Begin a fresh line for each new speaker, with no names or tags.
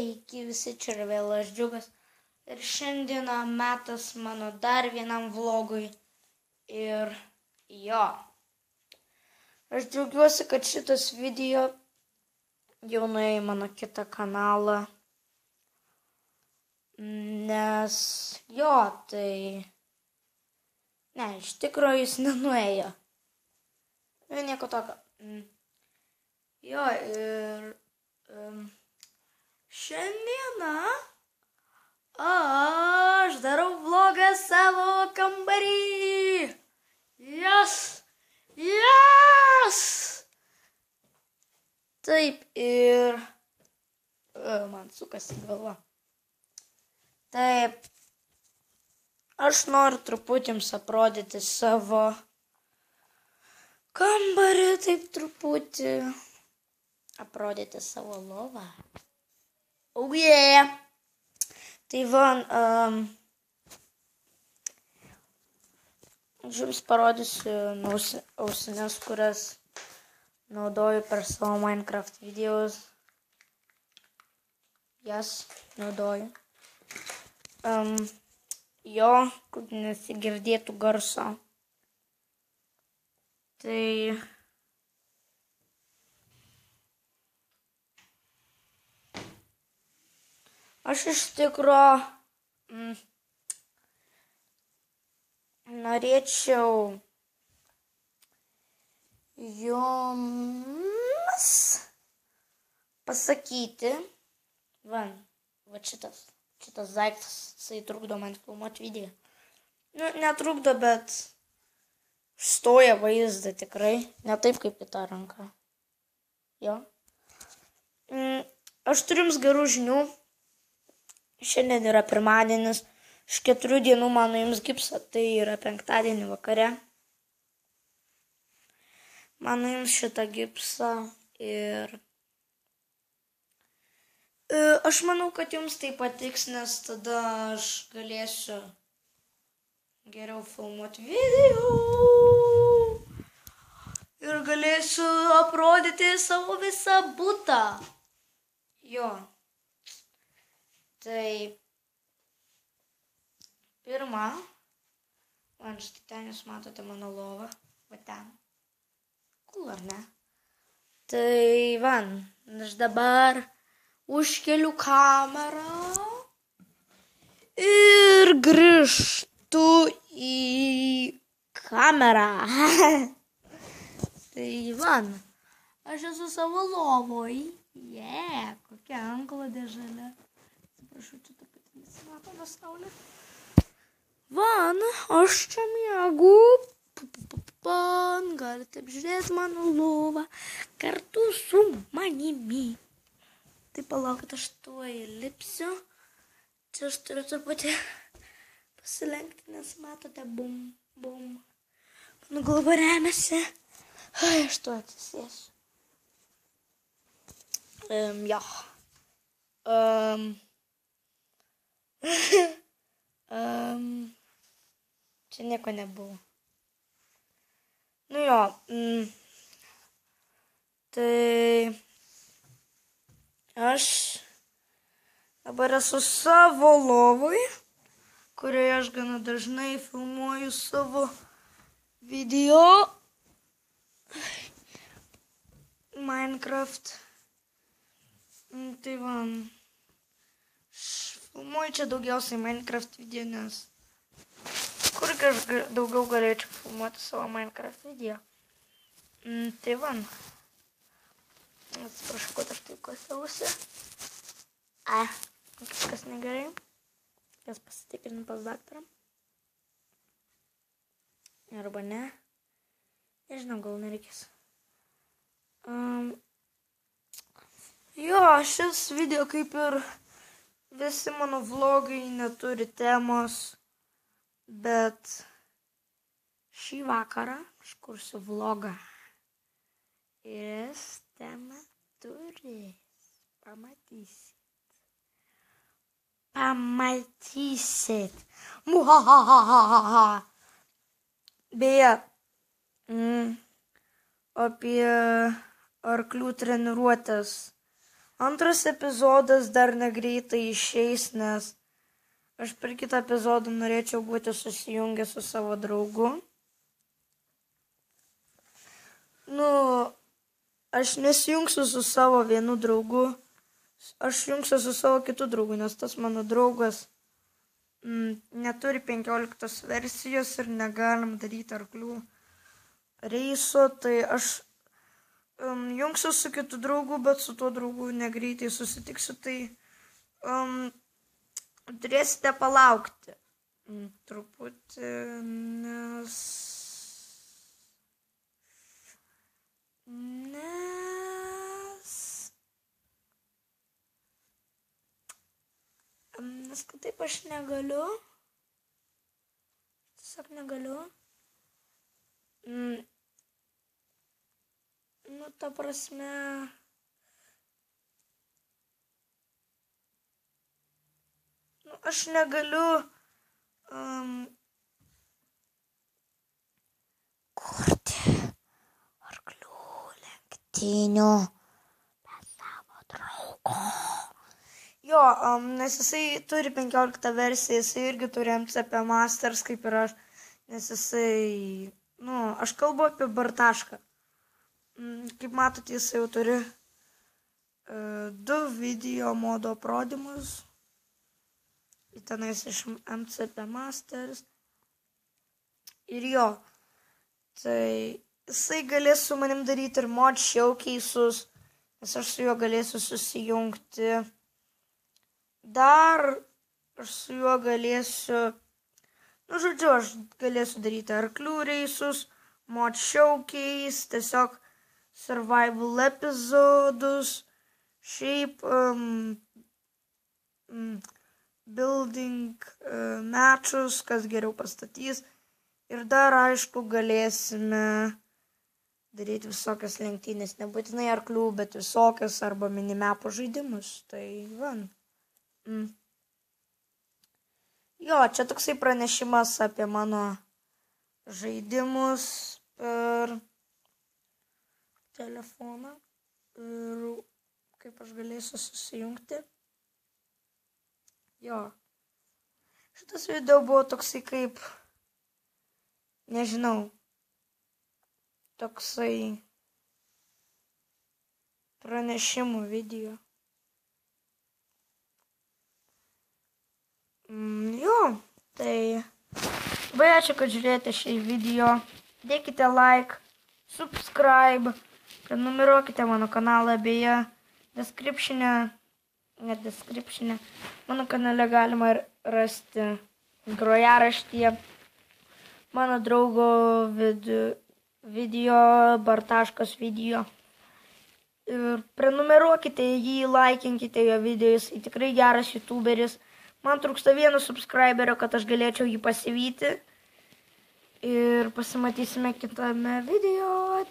Sveiki visi, čia yra vėl aš Džiugas. Ir šiandieną metas mano dar vienam vlogui. Ir jo. Aš džiaugiuosi, kad šitas video jau nuėjo į mano kitą kanalą. Nes jo, tai... Ne, iš tikrųjų jis nenuėjo. Nieko tokio. Jo, ir... Šiandieną aš darau vlogą savo kambarį. Yes! Taip, ir... Man sukasi galva. Taip, aš noriu truputį jums aprodyti savo kambarį, taip truputį aprodyti savo lovą. Oh yeah! Tai van, aš jums parodysiu ausines, kurias naudoju per savo Minecraft videos. Jas naudoju. Jo, kad nesigirdėtų garso. Tai... Aš iš tikro norėčiau jums pasakyti, va šitas daiktas, jisai trukdo man filmuoti video. Nu, netrukdo, bet stoja vaizdą tikrai, ne taip kaip į tą ranką. Jo. Aš turiu jums gerų žinių. Šiandien yra pirmadienis, iš 4 dienų man nuims gipsą, tai yra penktadienį vakare. Man nuims šitą gipsą ir aš manau, kad jums tai patiks, nes tada aš galėsiu geriau filmuoti video ir galėsiu aprodyti savo visą butą. Jo. Tai pirma, man štai ten jūs matote mano lovą, va ten. Cool, ar ne? Tai van, aš dabar užkeliu kamerą ir grįžtu į kamerą. Tai van, aš esu savo lovoj. Kokia antklodė žalia. Prašau, čia taip pat nesimato nuo saulė. Van, aš čia miegu. Galite apžiūrėti mano lovą kartu su manimi. Tai palaukit, aš tuoj lipsiu. Čia aš turiu truputį pasilenkti, nes matote, bum. Mano galva remiasi. Aš tuoj atsisėsiu. Jo. Čia nieko nebuvo. Nu jo, tai aš dabar esu savo lovoj, kurioje aš gana dažnai filmuoju savo video Minecraft. Tai va, filmuoju čia daugiausiai Minecraft video, nes kur aš daugiau galėčiau filmuoti savo Minecraft video. Tai va, atsiprašau, kad aš taip kasiausi. Kažkas negerai. Jas pasitikrinu pas daktarą. Arba ne. Nežinau, gal nereikės. Jo, šis video kaip ir visi mano vlogai neturi temos, bet šį vakarą aš kursiu vlogą ir jis temą turės. Pamatysit. Muhahahaha. Beje, apie arklių treniruotės Antras epizodas dar negreitai išeis, nes aš per kitą epizodą norėčiau būti susijungęs su savo draugu. Aš nesijungsiu su savo vienu draugu, aš jungsiu su savo kitu draugu, nes tas mano draugas neturi 15 versijos ir negalim daryti arklių reiso, tai aš jungsiu su kitu draugu, bet su tuo draugu negreitai susitiksiu, tai turėsite palaukti truputį, nes kitaip aš negaliu. Tiesiog negaliu. Ta prasme. Aš negaliu kurti arklių lenktynių be savo draugo. Jo, nes jisai turi 15 versiją, jisai irgi turi MCP Masters kaip ir aš, nes jisai, aš kalbu apie Bartašką. Kaip matote, jisai jau turi 2 video modo aprodymus, tenais iš MCP Masters. Ir jo, tai jisai galės su manim daryti ir mod showcases, nes aš su juo galėsiu susijungti. Dar aš su juo galėsiu, aš galėsiu daryti arklių reisus, mod showcase, tiesiog survival epizodus, šiaip building matchus, kas geriau pastatys. Ir dar, aišku, galėsime daryti visokias lenktynės, nebūtinai arklių, bet visokias arba minimepo žaidimus. Tai van. Jo, čia toksai pranešimas apie mano žaidimus per telefoną ir kaip aš galėsiu susijungti. Jo, šitas video buvo toksai kaip, nežinau, toksai pranešimų video. Jo, tai labai ačiū, kad žiūrėjote šį video. Dėkite like, subscribe, prenumeruokite mano kanalą, beje, mano kanale galima rasti grojaraštyje mano draugo video, Bartaškos video. Ir prenumeruokite jį, laikinkite jo video, jisai tikrai geras youtuberis. Man trūksta 1 subscriberio, kad aš galėčiau jį pasivyti. Ir pasimatysime kitame video.